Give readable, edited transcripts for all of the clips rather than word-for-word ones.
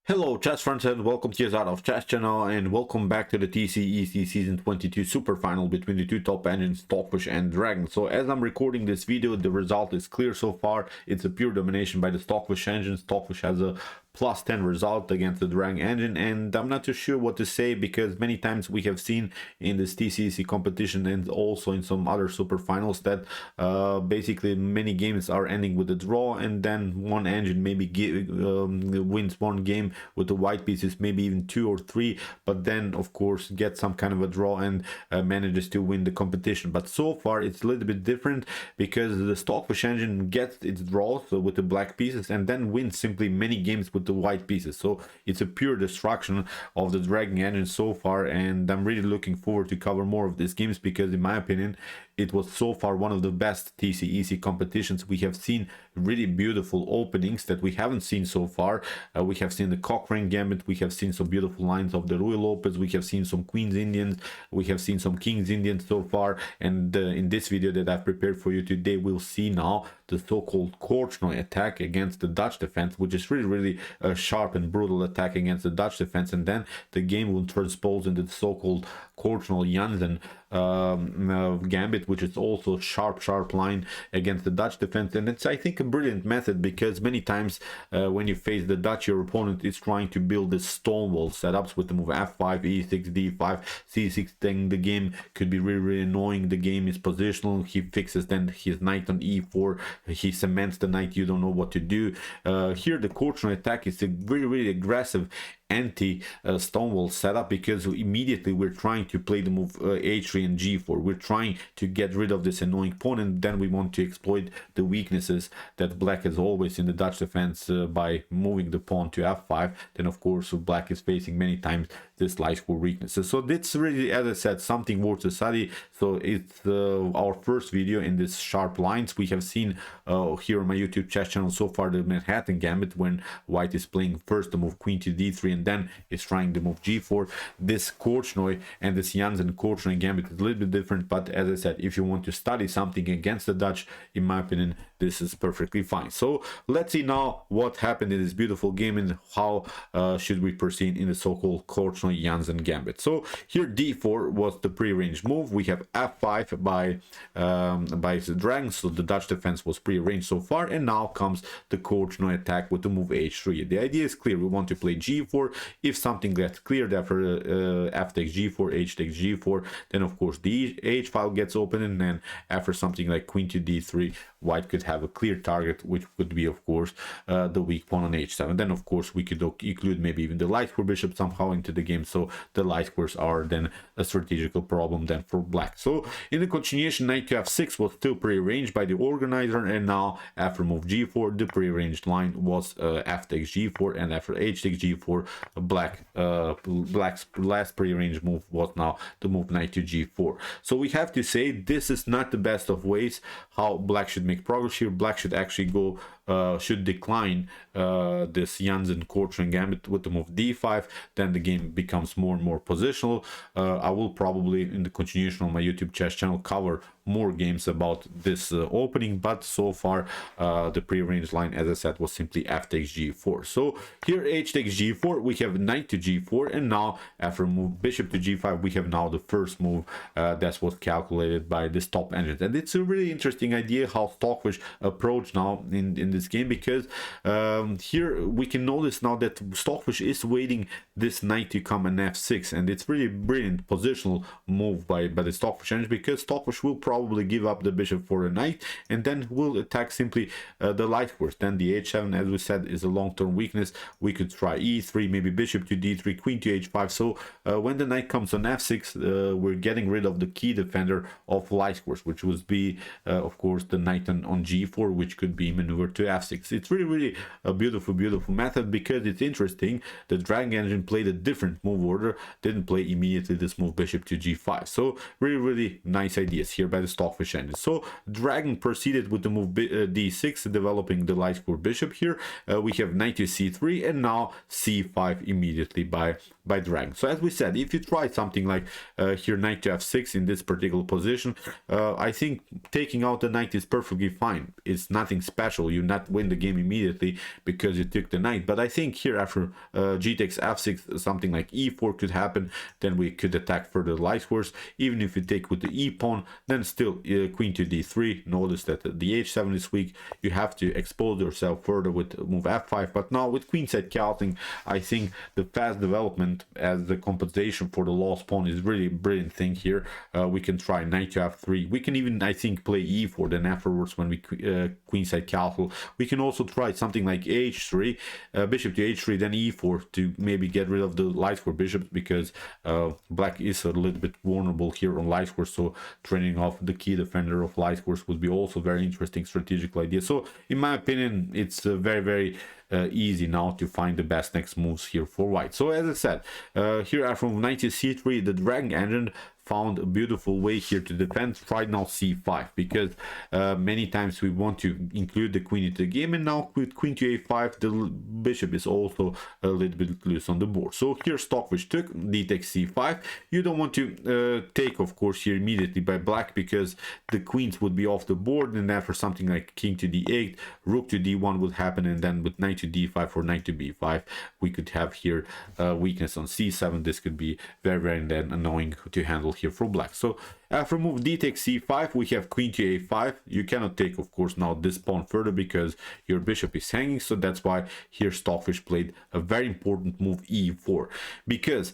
Hello chess friends and welcome to Jozarov Chess Channel and welcome back to the TCEC Season 22 Super Final between the two top engines Stockfish and Dragon. So as I'm recording this video, the result is clear so far. It's a pure domination by the Stockfish engine. Stockfish has a +10 result against the Dragon engine, and I'm not too sure what to say because many times we have seen in this TCEC competition and also in some other super finals that basically many games are ending with a draw, and then one engine maybe wins one game with the white pieces, maybe even 2 or 3, but then of course gets some kind of a draw and manages to win the competition. But so far it's a little bit different because the Stockfish engine gets its draws with the black pieces and then wins simply many games with the white pieces. So it's a pure destruction of the Dragon engine so far, and I'm really looking forward to cover more of these games because in my opinion it was so far one of the best TCEC competitions. We have seen really beautiful openings that we haven't seen so far. We have seen the Cochrane Gambit, we have seen some beautiful lines of the Ruy Lopez, we have seen some Queens Indians, we have seen some Kings Indians so far, and in this video that I've prepared for you today, we'll see now the so-called Korchnoi attack against the Dutch defense, which is really a sharp and brutal attack against the Dutch defense, and then the game will transpose into the so-called Korchnoi Janzen Gambit, which is also sharp line against the Dutch defense. And it's, I think, a brilliant method because many times when you face the Dutch, your opponent is trying to build this stonewall setups with the move f5, e6, d5, c6. Then the game could be really annoying. The game is positional. He fixes then his knight on e4. He cements the knight. You don't know what to do. Here the Korchnoi attack is a really aggressive anti-stonewall setup because immediately we're trying to play the move h3 and g4. We're trying to get rid of this annoying pawn, and then we want to exploit the weaknesses that black has always in the Dutch defense by moving the pawn to f5. Then of course black is facing many times this light square weaknesses. So that's really, as I said, something worth to study. So it's our first video in this sharp lines. We have seen here on my YouTube chess channel so far the Manhattan Gambit, when white is playing first the move queen to d3 and then is trying the move g4. This Korchnoi and this Janzen-Korchnoi Gambit is a little bit different, but as I said, if you want to study something against the Dutch, in my opinion, this is perfectly fine. So let's see now what happened in this beautiful game and how should we proceed in the so-called Korchnoi Janzen Gambit. So here d4 was the pre-arranged move. We have f5 by the Dragon, so the Dutch defense was pre-arranged so far, and now comes the Korchnoi attack with the move h3. The idea is clear. We want to play g4. If something gets cleared after f takes g4, h takes g4, then of course the h file gets open, and then after something like queen to d3, white could have a clear target, which would be of course the weak pawn on h7. Then of course we could include maybe even the light square bishop somehow into the game, so the light squares are then a strategical problem then for black. So in the continuation, knight to f6 was still pre-arranged by the organizer, and now after move g4 the pre-arranged line was f takes g4, and after h takes g4 black's last pre-arranged move was now the move knight to g4. So we have to say this is not the best of ways how black should make progress here. Black should actually go should decline this Janzen-Korchnoi Gambit with the move d5. Then the game becomes more and more positional. I will probably in the continuation on my YouTube chess channel cover more games about this opening, but so far the pre-arranged line, as I said, was simply f takes g4. So here h takes g4, we have knight to g4, and now after move bishop to g5 we have now the first move that was calculated by this top engine. And it's a really interesting idea how Stockfish approach now in this game, because here we can notice now that Stockfish is waiting this knight to come an f6, and it's really brilliant positional move by the Stockfish engine, because Stockfish will probably give up the bishop for a knight and then will attack simply the light squares. Then the h7, as we said, is a long-term weakness. We could try e3, maybe bishop to d3, queen to h5. So when the knight comes on f6, we're getting rid of the key defender of light squares, which would be of course the knight on g4, which could be maneuvered to f6. It's really a beautiful method, because it's interesting. The Dragon engine played a different move order, didn't play immediately this move bishop to g5. So really nice ideas here by the Stockfish engine. So Dragon proceeded with the move d6, developing the light square bishop here. We have knight to c3, and now c5 immediately by by Dragon. So as we said, if you try something like here knight to f6 in this particular position, I think taking out the knight is perfectly fine. It's nothing special. You not win the game immediately because you took the knight. But I think here after g takes f6, something like e4 could happen. Then we could attack further light squares. Even if you take with the e pawn, then still queen to d3. Notice that the h7 is weak. You have to expose yourself further with move f5. But now with queenside castling, I think the fast development as the compensation for the lost pawn is really a brilliant thing here. We can try knight to f3. We can even, I think, play e4. Then afterwards, when we queenside castle, we can also try something like h3, bishop to h3, then e4 to maybe get rid of the light square bishops, because black is a little bit vulnerable here on light squares. So training off the key defender of light squares would be also very interesting strategical idea. So in my opinion, it's very easy now to find the best next moves here for white. So as I said, here from knight to c3, the Dragon engine found a beautiful way here to defend. Tried now c5, because many times we want to include the queen into the game, and now with queen to a5 the bishop is also a little bit loose on the board. So here Stockfish took d takes c5. You don't want to take, of course, here immediately by black, because the queens would be off the board, and then for something like king to d8, rook to d1 would happen, and then with knight to d5 or knight to b5 we could have here weakness on c7. This could be very then annoying to handle here for black. So after move d takes c5, we have queen to a5. You cannot take, of course, now this pawn further because your bishop is hanging. So that's why here Stockfish played a very important move, e4, because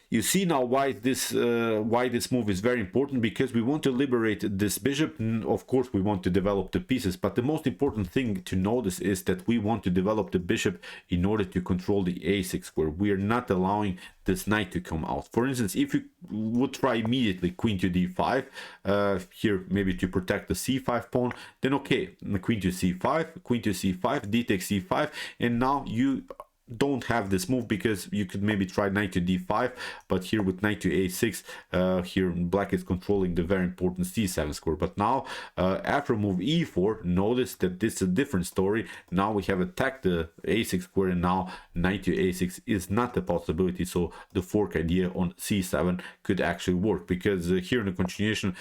you see now why this move is very important, because we want to liberate this bishop. Of course, we want to develop the pieces, but the most important thing to notice is that we want to develop the bishop in order to control the a6 square. We are not allowing this knight to come out. For instance, if you would try immediately queen to d5, here maybe to protect the c5 pawn, then okay, queen to c5, d takes c5, and now you don't have this move, because you could maybe try knight to d5, but here with knight to a6, here black is controlling the very important c7 square. But now after move e4, notice that this is a different story. Now we have attacked the a6 square, and now knight to a6 is not a possibility. So the fork idea on c7 could actually work, because here in the continuation,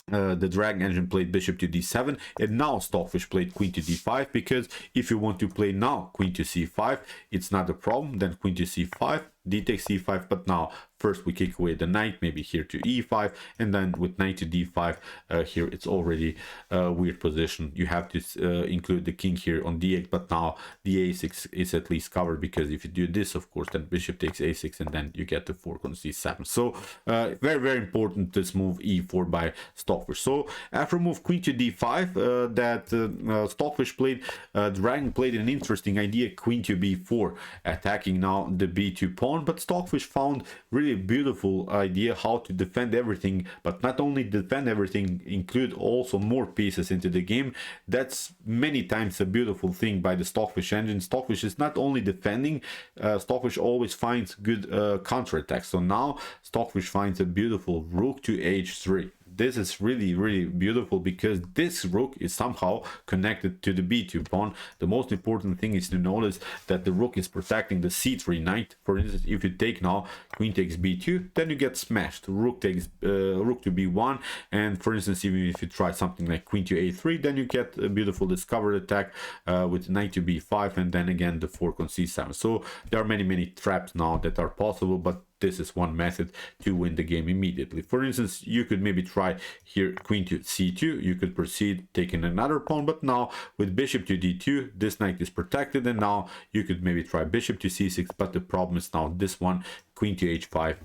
the Dragon engine played bishop to d7, and now Stockfish played queen to d5, because if you want to play now queen to c5, it's not a problem. Then queen to c5, d takes c5, but now first we kick away the knight, maybe here to e5, and then with knight to d5, here it's already a weird position. You have to include the king here on d8, but now the a6 is at least covered, because if you do this, of course, then bishop takes a6, and then you get the fork on c7. So very important, this move e4 by Stockfish. So after move queen to d5 that Stockfish played, Dragon played an interesting idea, queen to b4, attacking now the b2 pawn. But Stockfish found really beautiful idea how to defend everything, but not only defend everything, include also more pieces into the game. That's many times a beautiful thing by the Stockfish engine. Stockfish is not only defending, Stockfish always finds good counterattacks. So now Stockfish finds a beautiful rook to h3. This is really beautiful, because this rook is somehow connected to the b2 pawn. The most important thing is to notice that the rook is protecting the c3 knight. For instance, if you take now queen takes b2, then you get smashed. Rook takes rook to b1, and for instance, even if you try something like queen to a3, then you get a beautiful discovered attack with knight to b5, and then again the fork on c7. So there are many traps now that are possible, but this is one method to win the game immediately. For instance, you could maybe try here queen to c2. You could proceed taking another pawn, but now with bishop to d2, this knight is protected, and now you could maybe try bishop to c6. But the problem is now this one, queen to h5,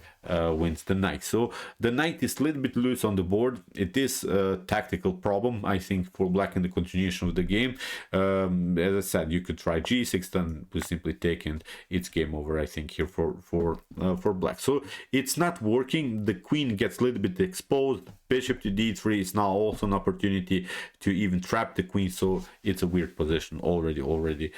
wins the knight. So the knight is a little bit loose on the board. It is a tactical problem, I think, for black in the continuation of the game. As I said, you could try g6, then we simply take, and it's game over, I think, here for black. So it's not working. The queen gets a little bit exposed. Bishop to d3 is now also an opportunity to even trap the queen. So it's a weird position already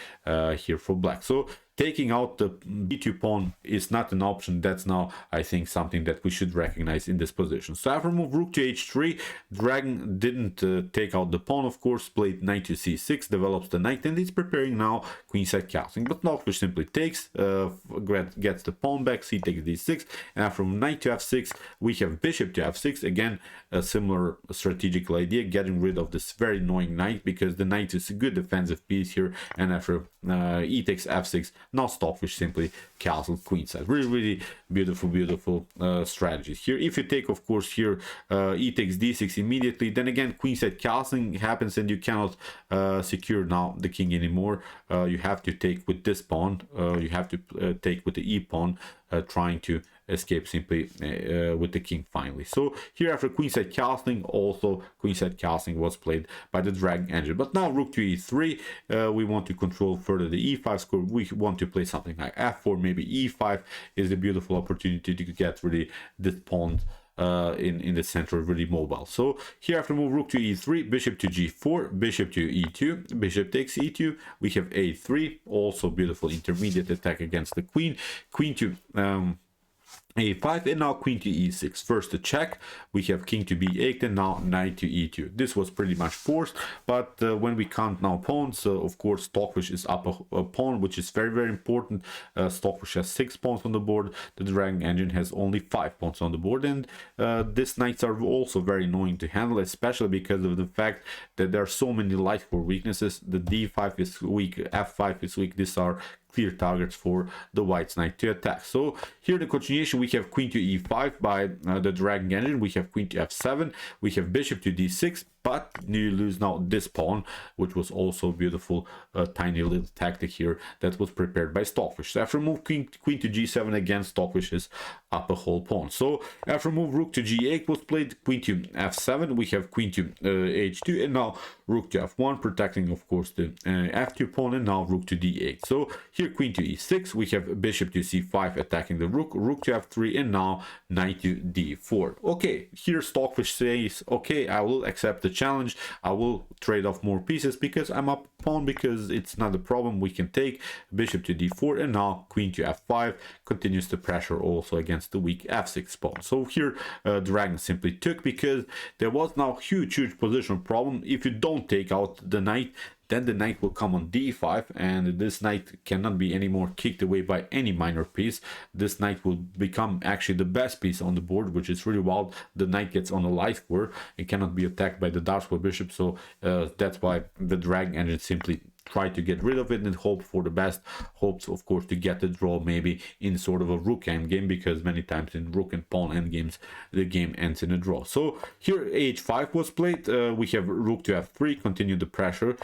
here for black. So taking out the b2 pawn is not an option. That's now, I think something that we should recognize in this position. So after move rook to h3, Dragon didn't take out the pawn, of course, played knight to c6, develops the knight, and he's preparing now queenside castling. But Stockfish simply takes, gets the pawn back, c takes d6, and after knight to f6, we have bishop to f6. Again, a similar strategical idea, getting rid of this very annoying knight, because the knight is a good defensive piece here. And after e takes f6, now Stockfish simply castled queenside. Really beautiful strategies here. If you take, of course, here e takes d6 immediately, then again queenside castling happens and you cannot secure now the king anymore. You have to take with this pawn, you have to take with the e pawn, trying to escape simply with the king finally. So here after queenside castling, also queenside castling was played by the Dragon engine. But now rook to e3, we want to control further the e5 score. We want to play something like f4, maybe e5 is a beautiful opportunity to get really this pawn in the center, really mobile. So here after move rook to e3, bishop to g4, bishop to e2, bishop takes e2, we have a3, also beautiful intermediate attack against the queen, queen to a5, and now queen to e6. First a check, we have king to b8, and now knight to e2. This was pretty much forced, but when we count now pawns, of course Stockfish is up a pawn, which is very important. Stockfish has 6 pawns on the board, the Dragon engine has only 5 pawns on the board, and these knights are also very annoying to handle, especially because of the fact that there are so many light core weaknesses. The d5 is weak, f5 is weak. These are clear targets for the white knight to attack. So here the continuation, we have queen to e5 by the Dragon engine, we have queen to f7, we have bishop to d6, but you lose now this pawn, which was also beautiful, tiny little tactic here that was prepared by Stockfish. So after move queen to g7, again Stockfish is up a whole pawn. So after move rook to g8 was played, queen to f7, we have queen to h2, and now rook to f1, protecting of course the f2 pawn, and now rook to d8. So here queen to e6, we have bishop to c5 attacking the rook, rook to f3, and now knight to d4. Okay, here Stockfish says, okay, I will accept the challenge, I will trade off more pieces because I'm up pawn, because it's not a problem, we can take bishop to d4, and now queen to f5 continues the pressure also against the weak f6 pawn. So here Dragon simply took, because there was now huge position problem. If you don't take out the knight, then the knight will come on d5, and this knight cannot be anymore kicked away by any minor piece. This knight will become actually the best piece on the board, which is really wild. The knight gets on a light square, it cannot be attacked by the dark square bishop, so that's why the Dragon engine simply try to get rid of it and hope for the best. Hopes of course to get the draw maybe in sort of a rook endgame, because many times in rook and pawn endgames the game ends in a draw. So here h5 was played, we have rook to f3, continue the pressure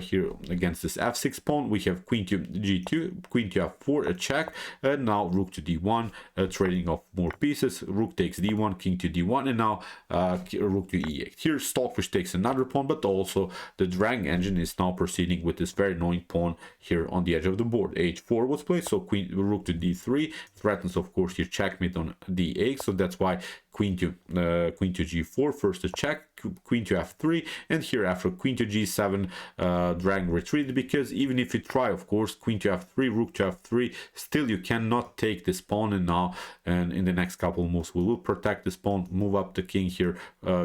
here against this f6 pawn. We have queen to g2, queen to f4, a check, and now rook to d1, trading off more pieces. Rook takes d1, king to d1, and now rook to e8. Here Stockfish takes another pawn, but also the Dragon engine is now proceeding with this very annoying pawn here on the edge of the board. h4 was played, so rook to d3 threatens of course your checkmate on d8, so that's why queen to g4, first a check, queen to f3, and here after queen to g7, Dragon retreated, because even if you try of course queen to f3, rook to f3, still you cannot take this pawn, and now and in the next couple of moves we will protect this pawn, move up the king here,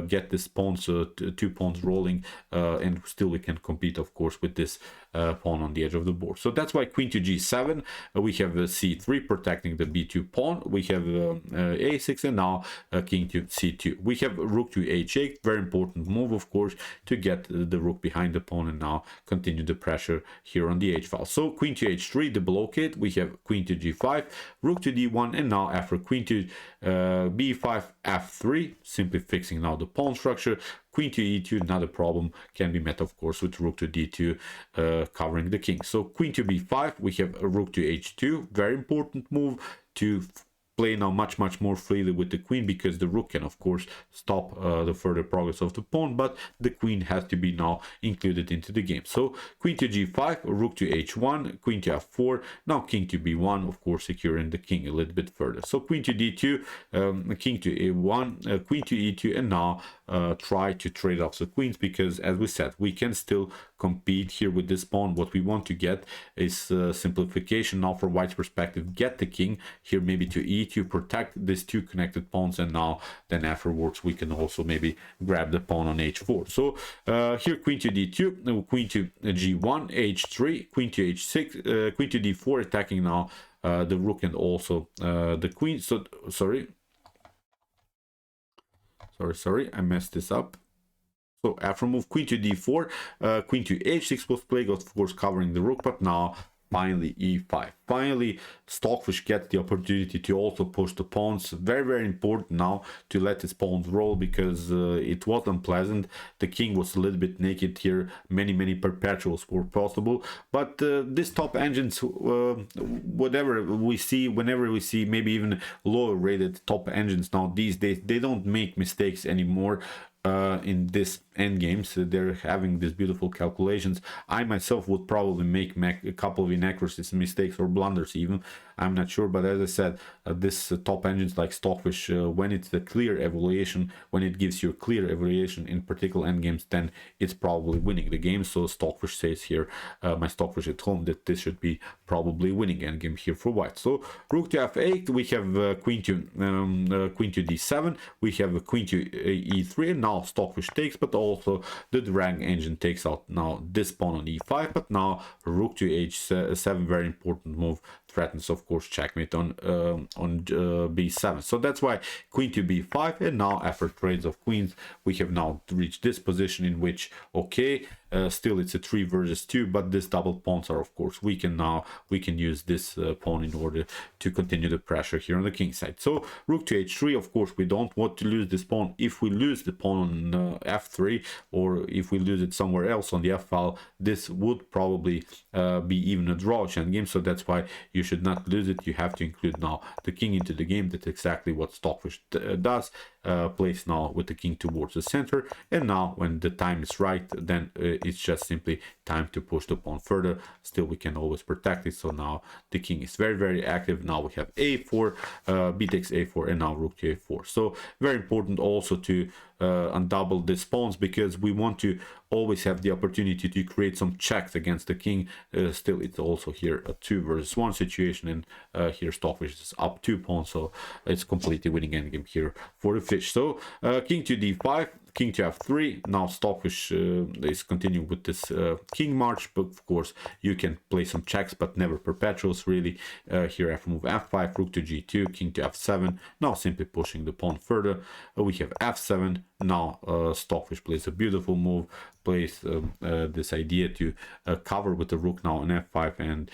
get this pawn, so 2 pawns rolling, and still we can compete of course with this pawn on the edge of the board. So that's why queen to g7, we have c3 protecting the b2 pawn, we have a6, and now king to c2. We have rook to h8, very important move of course to get the rook behind the pawn, and now continue the pressure here on the h file. So queen to h3, the blockade, we have queen to g5, rook to d1, and now after queen to b5, f3, simply fixing now the pawn structure. Queen to e2, not a problem, can be met of course with rook to d2, covering the king. So queen to b5, we have a rook to h2, very important move to play now much more freely with the queen, because the rook can of course stop the further progress of the pawn, but the queen has to be now included into the game. So queen to g5, rook to h1, queen to f4, now king to b1, of course securing the king a little bit further. So queen to d2, king to a1, queen to e2, and now try to trade off the queens, because as we said we can still compete here with this pawn. What we want to get is simplification now from white's perspective. Get the king here, maybe to e2, protect these two connected pawns, and now then afterwards we can also maybe grab the pawn on h4. So here queen to d2, queen to g1, h3, queen to h6, queen to d4, attacking now the rook and also the queen. So sorry, I messed this up. So after move queen to d4, queen to h6 was played, of course covering the rook, but now finally e5. Finally Stockfish gets the opportunity to also push the pawns. Very, very important now to let his pawns roll, because it was unpleasant. The king was a little bit naked here. Many perpetuals were possible, but this top engines, whatever we see, whenever we see maybe even lower rated top engines now these days, they don't make mistakes anymore. In this endgames, they're having these beautiful calculations. I myself would probably make a couple of inaccuracies, mistakes, or blunders even. I'm not sure, but as I said, this top engines like Stockfish, when it's a clear evaluation, when it gives you a clear evaluation in particular endgames, then it's probably winning the game. So Stockfish says here, my Stockfish at home, that this should be probably winning endgame here for white. So rook to f8, we have queen to d7, we have a queen to e3. Now Stockfish takes, but also the drag engine takes out now this pawn on e5, but now rook to h7, very important move, threatens of course checkmate on b7. So that's why queen to b5, and now after trades of queens we have now reached this position in which, okay, still it's a 3 versus 2, but this double pawns are of course weakened. Now we can use this pawn in order to continue the pressure here on the king side. So rook to h3, of course we don't want to lose this pawn. If we lose the pawn on f3, or if we lose it somewhere else on the f file, this would probably be even a draw endgame. So that's why you should not lose it. You have to include now the king into the game. That's exactly what Stockfish does. Place now with the king towards the center, and now when the time is right, then it's just simply time to push the pawn further. Still we can always protect it. So now the king is very active. Now we have a4, b takes a4, and now rook to a4. So very important also to undouble these pawns, because we want to always have the opportunity to create some checks against the king. Still it's also here a 2 versus 1 situation, and here Stockfish is up 2 pawns, so it's completely winning endgame here for the fish. So king to d5, king to f3. Now Stockfish is continuing with this king march, but of course you can play some checks, but never perpetuals really. Here after move f5, rook to g2, king to f7. Now simply pushing the pawn further. We have f7. Now Stockfish plays a beautiful move, plays this idea to cover with the rook now on f5, and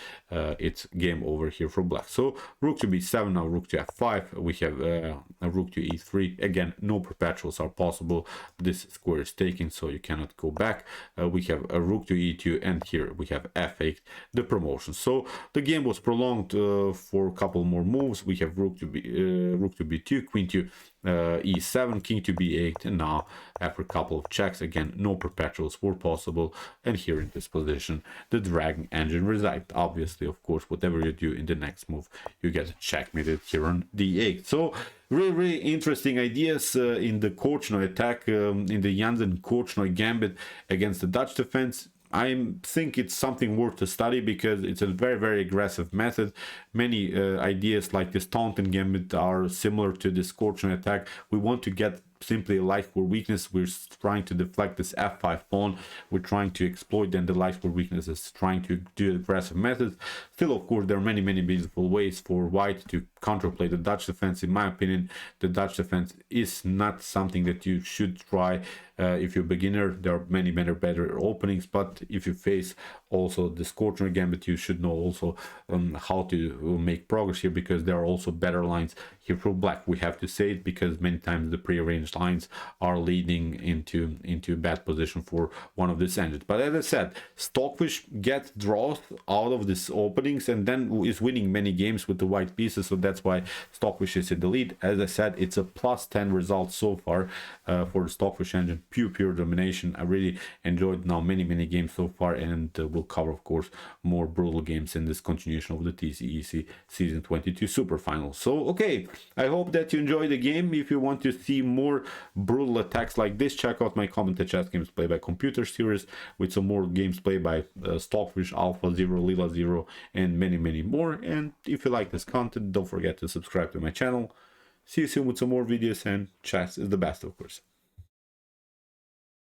it's game over here for black. So rook to b7, now rook to f5. We have a rook to e3. Again, no perpetuals are possible. This square is taken, so you cannot go back. We have a rook to e2, and here we have f8, the promotion. So the game was prolonged for a couple more moves. We have rook to b2, queen to e7, king to b8, and now after a couple of checks, again no perpetuals were possible, and here in this position the dragon engine resides. Obviously, of course, whatever you do in the next move, you get checkmated here on d8. So really interesting ideas in the Korchnoi attack, in the Janzen-Korchnoi Gambit against the Dutch defense. I think it's something worth to study, because it's a very aggressive method. Many ideas like this Taunton Gambit are similar to this Korchnoi attack. We want to get simply a light square weakness. We're trying to deflect this f5 pawn. We're trying to exploit then the light square weaknesses, trying to do aggressive methods. Still, of course, there are many beautiful ways for white to counterplay the Dutch defense. In my opinion, the Dutch defense is not something that you should try if you're a beginner. There are many better openings, but if you face also this Korchnoi Gambit, you should know also how to make progress here, because there are also better lines here for black. We have to say it, because many times the prearranged lines are leading into a bad position for one of these engines. But as I said, Stockfish gets draws out of these openings and then is winning many games with the white pieces. So that's why Stockfish is in the lead. As I said, it's a +10 result so far for the Stockfish engine. Pure domination. I really enjoyed now many games so far, and we'll cover of course more brutal games in this continuation of the TCEC season 22 super final. So okay, I hope that you enjoyed the game. If you want to see more more brutal attacks like this, check out my commented chess games played by computer series with some more games played by Stockfish, Alpha Zero, Lila Zero, and many more. And if you like this content, don't forget to subscribe to my channel. See you soon with some more videos, and chess is the best, of course.